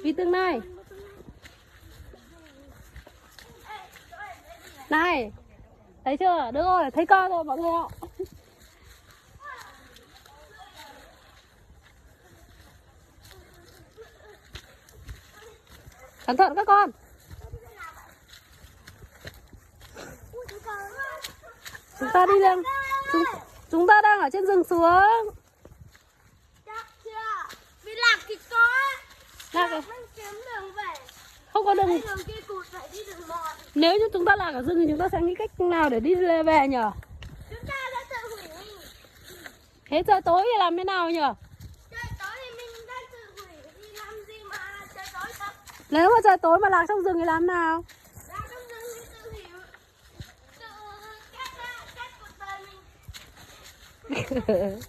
Vì tương này. Này. Thấy chưa? Được rồi, thấy con rồi mọi người ạ. Cẩn thận các con. Chúng ta đi lên. Chúng ta đang ở trên rừng xuống. Vì lạc thì có. Lạc rồi. Kiếm đường về. Không có đường. Đường kia cụt phải đi đường mòn. Nếu như chúng ta lạc ở rừng thì chúng ta sẽ nghĩ cách nào để đi về nhỉ? Chúng ta đã tự hủy mình. Thế trời tối thì làm thế nào nhỉ? Trời tối thì mình đang tự hủy thì làm gì mà trời tối thật. Nếu mà trời tối mà lạc trong rừng thì làm nào? Ra trong rừng thì tự hiểu. Tự cách cuộc đời mình.